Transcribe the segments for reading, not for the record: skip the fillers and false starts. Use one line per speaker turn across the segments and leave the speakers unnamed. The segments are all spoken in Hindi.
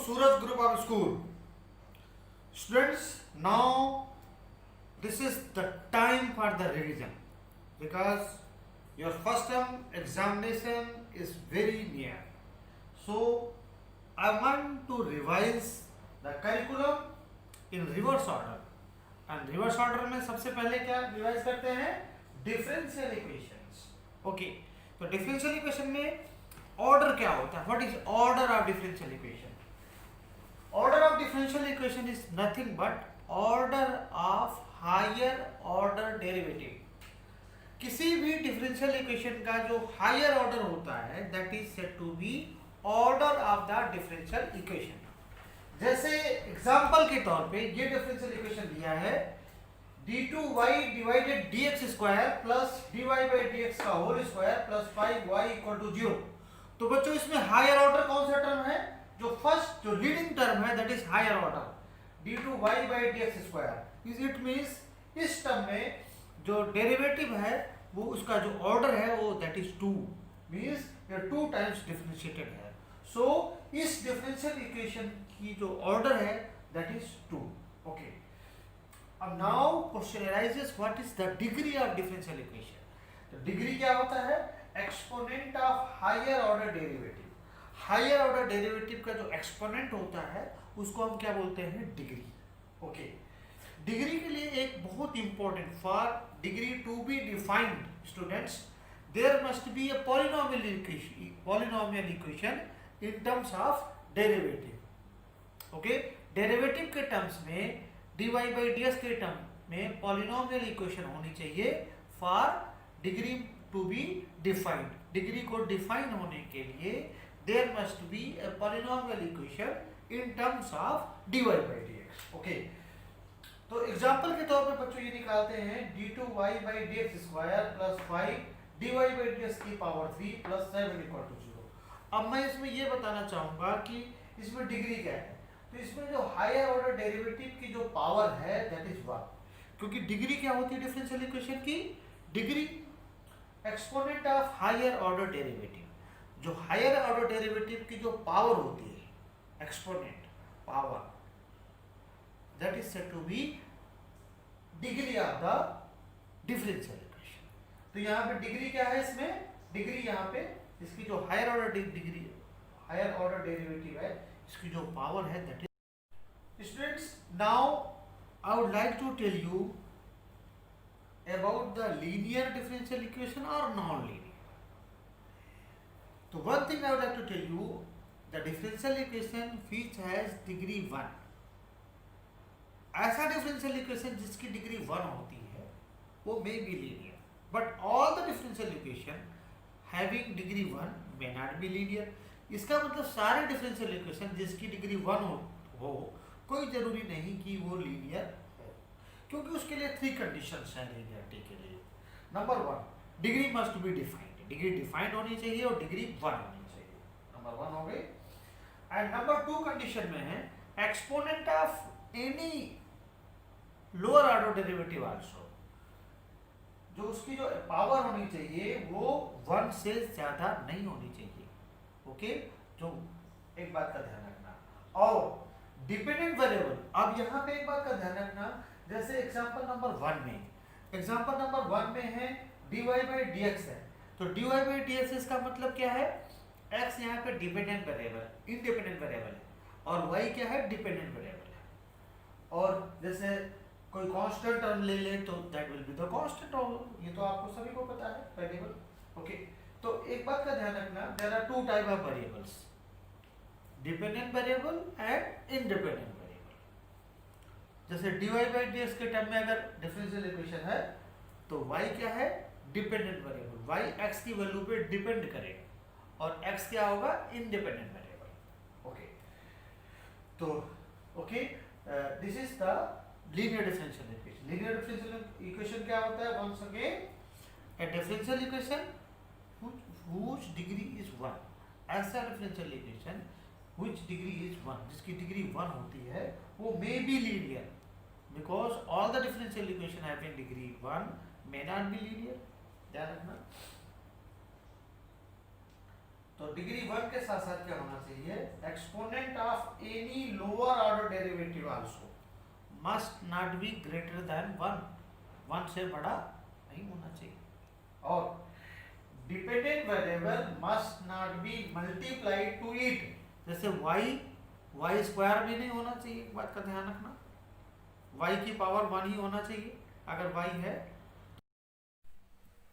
Suraj Group of School. Students, now this is the time for the revision because your first term examination is very near. So I want to revise the curriculum in reverse order. And reverse order में सबसे पहले क्या रिवाइज करते हैं? Differential equations. ओके, तो डिफरेंशियल इक्वेशन में ऑर्डर क्या होता है? What is order of differential equation? Order of differential equation is nothing but order of higher order derivative. किसी भी डिफरेंशियल इक्वेशन का जो हायर ऑर्डर होता है that is said to be order of the differential equation. जैसे एग्जांपल के तौर पे ये डिफरेंशियल इक्वेशन दिया है d2y divided dx square plus dy by dx का whole square plus 5y equal to 0. तो बच्चों इसमें हायर ऑर्डर कौन सा टर्म है? जो फर्स्ट जो लीडिंग टर्म है that is higher order d2y by dx square. It means this term में जो डेरिवेटिव है वो उसका जो ऑर्डर है वो दैट इज 2, मींस ये 2 टाइम्स डिफरेंशिएटेड है. सो इस डिफरेंशियल इक्वेशन की जो ऑर्डर है दैट इज 2. ओके, अब now question arises what is the degree of differential equation. तो डिग्री क्या होता है? Exponent of higher order derivative. Higher order derivative का जो एक्सपोनेंट होता है उसको हम क्या बोलते हैं? डिग्री. ओके, डिग्री के लिए एक बहुत important, for degree to be defined students there must be a polynomial equation in terms of derivative. Okay, derivative के टर्म्स में dy बाई ds के टर्म में पॉलिनोमियल इक्वेशन होनी चाहिए for degree to be defined. Degree को डिफाइन होने के लिए there must be a polynomial equation in terms of dy by dx. Okay, तो एग्जांपल के तौर पे बच्चों ये निकालते हैं d2y by dx square plus 5 dy by dx की पावर 3 प्लस 7 इक्वल टू 0. अब मैं इसमें ये बताना चाहूंगा कि इसमें डिग्री क्या है. तो इसमें जो हायर ऑर्डर डेरिवेटिव की जो पावर है दैट इज 1. क्योंकि डिग्री क्या होती है डिफरेंशियल इक्वेशन की? Degree exponent of higher order derivative. जो हायर ऑर्डर डेरिवेटिव की जो पावर होती है exponent power that is said to be degree of the differential equation. तो यहाँ पे डिग्री क्या है? इसमें डिग्री यहाँ पे इसकी जो हायर ऑर्डर डेरिवेटिव है इसकी जो पावर है that is. Students, now I would like to tell you about the linear differential equation और नॉन लीनियर. तो one thing I would like to tell you, the differential equation which has degree 1. ऐसा डिफरेंशियल इक्वेशन जिसकी डिग्री 1 होती है वो may be linear, but all the differential equation having degree 1 may not be linear. इसका मतलब सारे डिफरेंशियल इक्वेशन जिसकी डिग्री 1 हो कोई जरूरी नहीं कि वो लीनियर है, क्योंकि उसके लिए 3 कंडीशंस हैं लीनियरिटी के लिए. Number 1, degree must be defined. Degree defined होनी चाहिए और डिग्री 1 होनी चाहिए. नंबर 1 हो गई. एंड नंबर 2 कंडीशन में है exponent of any lower order derivative also. जो उसकी जो पावर होनी चाहिए वो 1 से ज्यादा नहीं होनी चाहिए. ओके, जो एक बात का ध्यान रखना. और डिपेंडेंट वेरिएबल, अब यहाँ पे एक बात का ध्यान रखना, जैसे एग्जांपल नंबर 1 में है dy बाई dx है. तो dy बाई dx इसका मतलब क्या है? x यहाँ पे डिपेंडेंट वेरिएबल, इंडिपेंडेंट वेरिएबल है, और y क्या है? डिपेंडेंट वेरिएबल है. और जैसे कोई कांस्टेंट टर्म ले ले तो that will be the constant term. ये तो आपको सभी को पता है वेरिएबल. ओके, तो एक बात का ध्यान रखना, there are 2 type of variables, dependent variable and independent variable. जैसे dy बाई dx के टर्म में अगर डिफरेंशियल इक्वेशन है तो y क्या है? Dependent variable. y x की वैल्यू पे डिपेंड करेगा और x क्या होगा? Independent variable. ओके, तो okay, this is the linear differential equation. Linear differential equation क्या होता है? Once again a differential equation whose degree is 1. ऐसा differential equation which degree is 1, जिसकी डिग्री 1 होती है वो may be linear because all the differential equation having degree 1 may not be linear. ध्यान रखना. तो डिग्री 1 के साथ साथ क्या होना चाहिए, exponent of any lower order derivative also must not be greater than 1, 1 से बड़ा नहीं होना चाहिए। और dependent variable must not be multiplied to it, जैसे y स्क्वायर भी नहीं होना चाहिए, एक बात का ध्यान रखना, y की पावर 1 ही होना चाहिए अगर y है।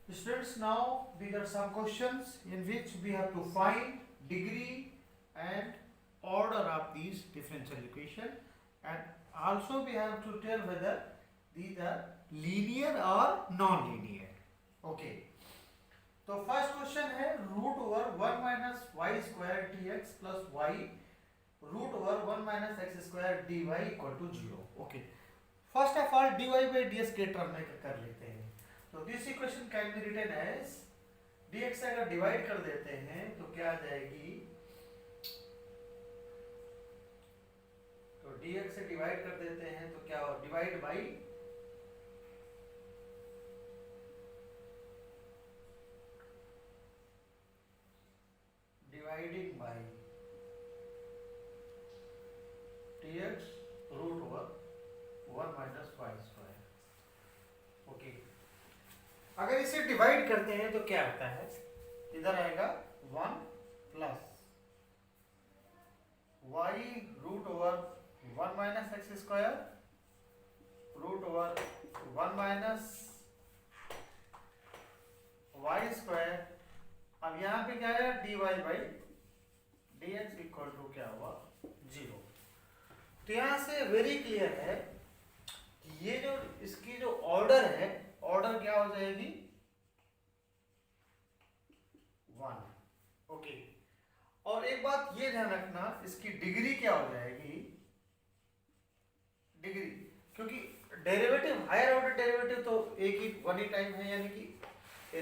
Students, now these are some questions in which we have to find degree and order of these differential equation, and also we have to tell whether these are linear or non-linear. Okay. तो फर्स्ट क्वेश्चन है root over 1 minus y square d x plus y root over 1 minus x square d y equal to 0। Okay, first of all d Y by d s के टर्म में कर लेते हैं। तो this equation can be written as d x से अगर डिवाइड कर देते हैं तो क्या आ जाएगी, तो डी एक्स से डिवाइड कर देते हैं तो क्या हो, divide by dividing by dx root over 1 minus y square. Okay, अगर इसे डिवाइड करते हैं तो क्या होता है, इधर आएगा 1 plus y root over 1 minus x square root over 1 minus y square. अब यहाँ पे क्या है, d Y by D x equal to क्या हुआ, 0। तो यहाँ से वेरी क्लियर है कि ये जो इसकी जो ऑर्डर है, ऑर्डर क्या हो जाएगी 1। ओके, और एक बात ये ध्यान रखना, इसकी डिग्री क्या हो जाएगी, डिग्री, क्योंकि डेरिवेटिव हायर ऑर्डर डेरिवेटिव तो एक ही 1 ही टाइम है, यानी कि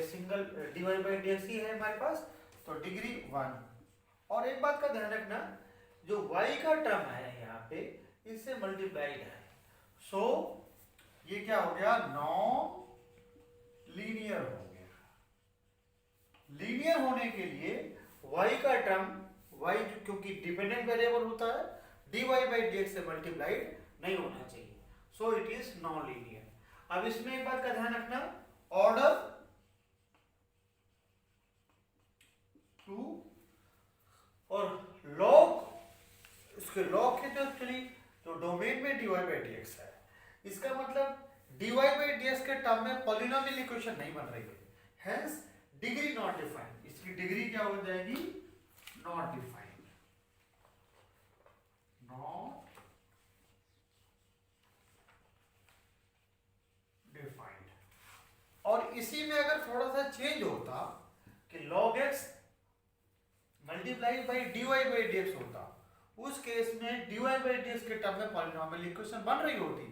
single D Y by D X ही है हमारे पास, तो डिग्री 1। और एक बात का ध्यान रखना, जो y का टर्म है यहाँ पे इससे मल्टीप्लाइड है, सो ये क्या हो गया, नॉन लीनियर हो गया। लीनियर होने के लिए y का टर्म, y क्योंकि डिपेंडेंट वेरिएबल होता है, dy बाई dx से मल्टीप्लाइड नहीं होना चाहिए, so it is non linear. अब इसमें एक बात का ध्यान रखना, ऑर्डर 2 और लॉग, इसके लॉग के जो एक्चुअली जो डोमेन में dy बाई dx है, इसका मतलब dy बाई dx के टर्म में पॉलिनोमियल इक्वेशन नहीं बन रही है, हेंस डिग्री नॉट डिफाइंड। इसकी डिग्री क्या हो जाएगी, नॉट डिफाइंड, नॉट डिफाइंड। और इसी में अगर थोड़ा सा चेंज होता कि log x multiplied by dy by dx होता, उस केस में dy बाई dx के टर्म में पॉलिनोमियल इक्वेशन बन रही होती,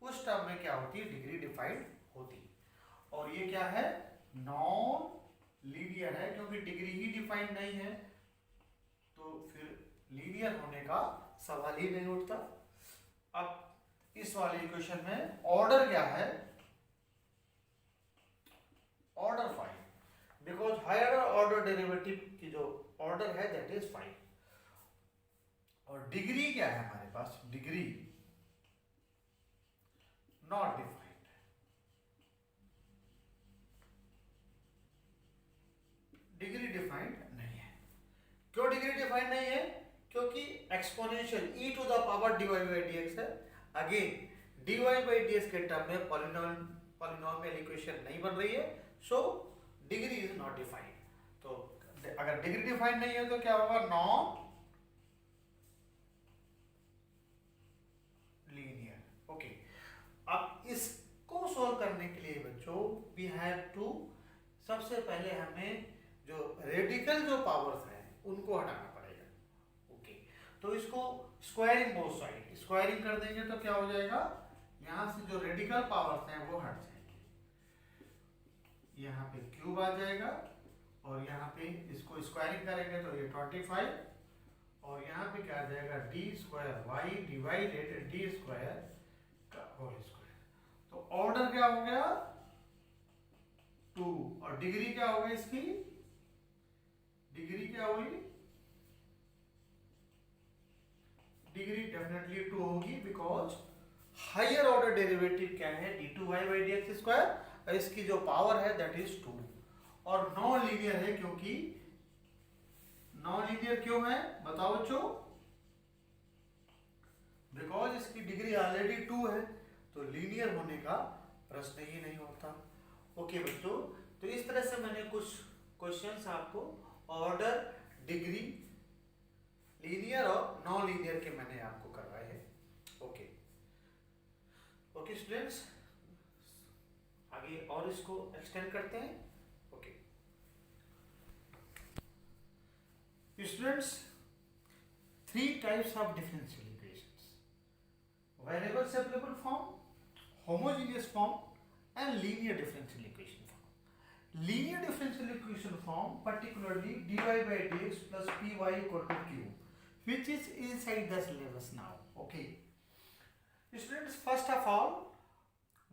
उस टर्म में क्या होती, डिग्री डिफाइंड होती। और ये क्या है, नॉन लीनियर है, क्योंकि डिग्री ही डिफाइंड नहीं है, तो फिर लीनियर होने का सवाल ही नहीं उठता। अब इस वाले इक्वेशन में ऑर्डर क्या है, order 5, because higher order derivative की जो ऑर्डर है दैट इज 5। और डिग्री क्या है हमारे पास, degree not defined, degree defined नहीं है। क्यों डिग्री डिफाइंड नहीं है, क्योंकि exponential e to the power dy by dx है, अगेन dy बाई dx के टर्म में पॉलिनोमियल इक्वेशन नहीं बन रही है, so degree is not defined. तो अगर डिग्री डिफाइंड नहीं है तो क्या होगा, नॉन लीनियर। ओके, अब इसको सोल्व करने के लिए बच्चों वी हैव टू, सबसे पहले हमें जो रेडिकल जो पावर्स हैं उनको हटाना पड़ेगा। ओके, तो इसको स्क्वायरिंग बोथ साइड, स्क्वायरिंग कर देंगे तो क्या हो जाएगा, यहाँ से जो रेडिकल पावर्स हैं वो हट जाएंगे, यहाँ पे क्यूब आ जाएगा, और यहाँ पे इसको स्क्वायरिंग करेंगे तो ये 25, और यहाँ पे क्या आ जाएगा, d square y divided d square का होल स्क्वायर। तो ऑर्डर क्या हो गया, 2, और डिग्री क्या हो गई इसकी, डिग्री क्या होगी, डिग्री डेफिनेटली 2 होगी, बिकॉज हायर ऑर्डर डेरिवेटिव क्या है, d2y/dx², और इसकी जो पावर है दैट इज 2, और नॉन लीनियर है, क्योंकि नॉन लीनियर क्यों है बताओ बच्चों, बिकॉज इसकी डिग्री ऑलरेडी 2 है, तो लीनियर होने का प्रश्न ही नहीं होता। ओके बच्चों, तो इस तरह से मैंने कुछ क्वेश्चंस आपको ऑर्डर, डिग्री, लीनियर और नॉन लीनियर के मैंने आपको करवाए हैं। ओके ओके स्टूडेंट्स, आगे और इसको एक्सटेंड करते हैं। Okay students, 3 types of differential equations: variable separable form, homogeneous form and linear differential equation form. Linear differential equation form, particularly dy by dx plus py equal to q, which is inside the syllabus now. Okay students, first of all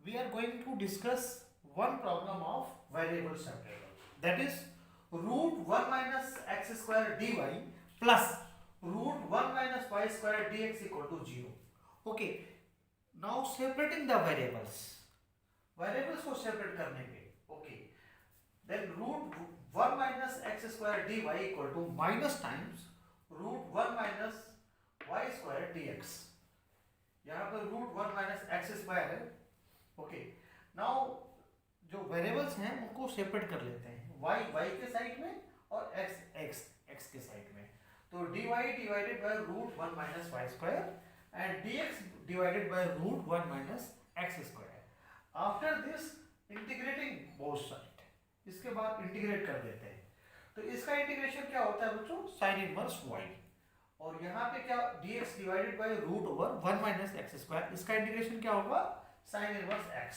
we are going to discuss one problem of variable separable, that is root 1 minus x square dy plus root 1 minus y square dx equal to 0. Okay, now separating the variables, variables को सेपरेट करने पे, okay, then root 1 minus x square d y equal to minus times root 1 minus y square d x, यहाँ पर रूट 1 माइनस एक्स स्क्वायर है। ओके, नाउ जो वेरिएबल्स हैं उनको सेपरेट कर लेते हैं, वाई वाई के साइड में और एक्स एक्स एक्स के साइड में, तो d y divided by root 1 minus y square and dx divided by root 1 minus x square. After this integrating both side, इसके बाद इंटीग्रेट कर देते हैं, तो इसका इंटीग्रेशन क्या होता है बच्चों, sin इनवर्स y, और यहाँ पे क्या dx divided by root over 1 minus x square, इसका इंटीग्रेशन क्या होगा, sin inverse x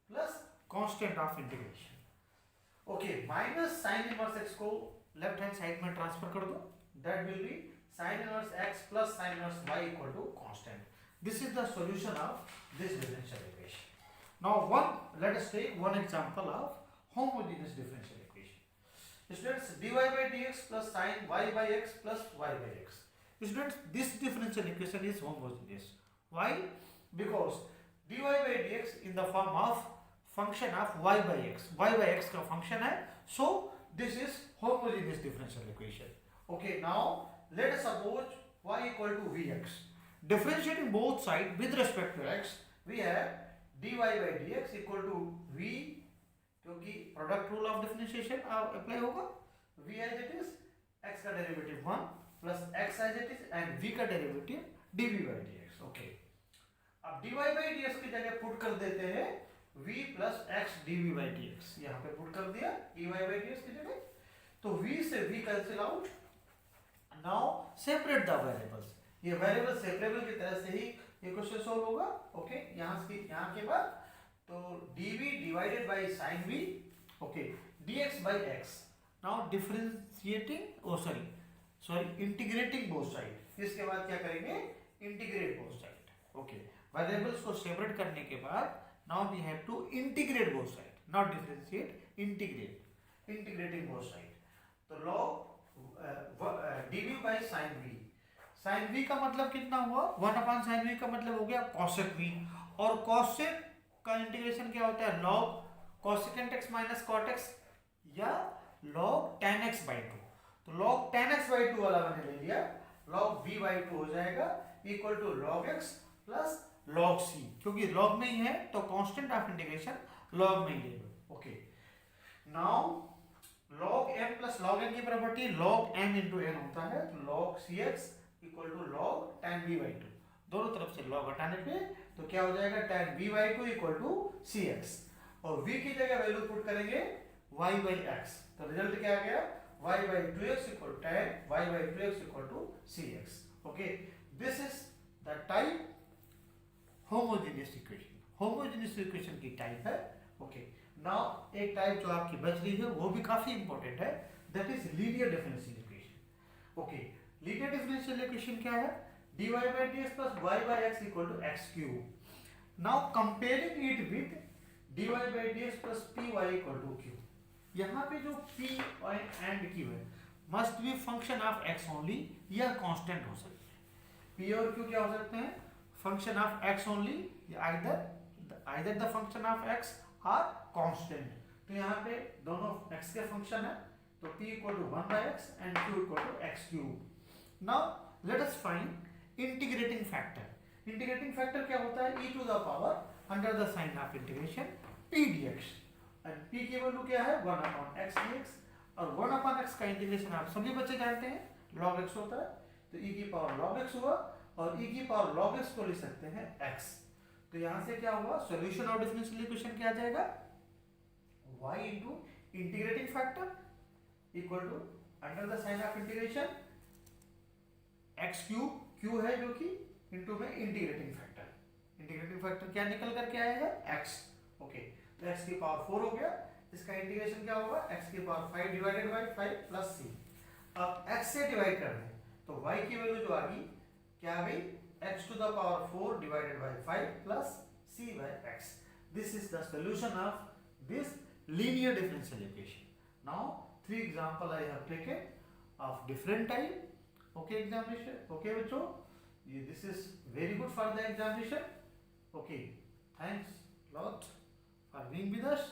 plus constant of integration. Okay, minus sin inverse x को लेफ्ट हैंड साइड में ट्रांसफर कर दो, that will be sin inverse x plus sin inverse y equal to constant. This is the solution of this differential equation. Now let us take one example of homogeneous differential equation. Students, dy by dx plus sin y by x plus y by x. Students, this differential equation is homogeneous. Why? Because dy by dx in the form of function of y by x. Y by x का function है, so this is homogeneous differential equation. Okay, now let us suppose y equal to vx. Differentiating both sides with respect to x, we have dy by dx equal to v, क्योंकि product rule of differentiation apply होगा, v as it is, x का derivative 1 plus x as it is and v का derivative dv by dx. Okay, अब dy by dx की जगह पुट कर देते हैं v plus x dv by dx, यहाँ पे पुट कर दिया dy by dx की जगह, तो v से v cancel out. Now separate the variables, ये वेरिएबल सेपरेबल की तरह से ही ये क्वेश्चन सॉल्व होगा। ओके, यहाँ के बाद तो dv divided by sin v, okay, dx by x, now differentiating integrating both side, इसके बाद क्या करेंगे, integrate both side. Okay, variables को सेपरेट करने के बाद now we have to integrate both side, not differentiate, integrating both side, तो log dv by sin v, sin v का मतलब कितना हुआ, 1 अपॉन sin v का मतलब हो गया cosec v, और cosec का इंटीग्रेशन क्या होता है, log cosecant x minus cot x या log tan x by 2, तो log tan x by 2 वाला मैंने ले लिया, log v by 2 हो जाएगा equal to log x plus log c, क्योंकि log में ही है तो कांस्टेंट ऑफ इंटीग्रेशन log में ही ले लो। Okay, now log m plus log n की property log m into n होता है, तो log cx equal to log tan v by 2, दोनों तरफ से log हटाने पे तो क्या हो जाएगा, tan v by 2 equal to cx, और v की जगह वैल्यू पुट करेंगे y by x, तो रिजल्ट क्या आ गया, y by 2x equal to tan y by 2x equal to cx। Okay, this is the type homogeneous equation, homogeneous equation की टाइप है। ओके, नाउ एक टाइप जो आपकी बच रही है वो भी काफी इंपॉर्टेंट है, that is linear differential equation. Okay, linear differential equation क्या है, dy by dx plus y by x equal to x cube. Now comparing it with dy by dx plus py equal to q, यहाँ पे जो p and q है, must be function of x only, यह कांस्टेंट हो सकते हैं। पी और क्यू क्या हो सकते हैं? Function of x only, either the function of x और कांस्टेंट। तो यहाँ पे दोनों एक्स के फंक्शन है, तो p equal to 1/x and q equal to x cube. Now let us find integrating factor. Integrating factor क्या होता है? e to the power under the sign of integration p dx, and p की वैल्यू क्या है? 1/x dx, और 1/x का इंटीग्रेशन आप सभी बच्चे जानते हैं log x होता है, तो e की पावर log x हुआ, और e की पावर log x को लिख सकते हैं x। तो यहां से क्या हुआ? सॉल्यूशन ऑफ डिफरेंशियल इक्वेशन क्या आ जाएगा? y into integrating factor equal to under the sign of integration x cube, q है जो कि इंटू में इंटीग्रेटिंग फैक्टर। इंटीग्रेटिंग फैक्टर क्या निकल करके आएगा? x। ओके, तो x की पावर 4 हो गया, इसका इंटीग्रेशन क्या होगा? x की power 5 divided by 5 plus c। अब x से डिवाइड कर दें तो y की वैल्यू जो आ गई, क्या आ गई? x to the power 4 divided by 5 plus c by x। This is the solution of this linear differential equation. Now 3 example I have taken of different type. Okay examination, okay बच्चों, this is very good for the examination. Okay, thanks lot for being with us.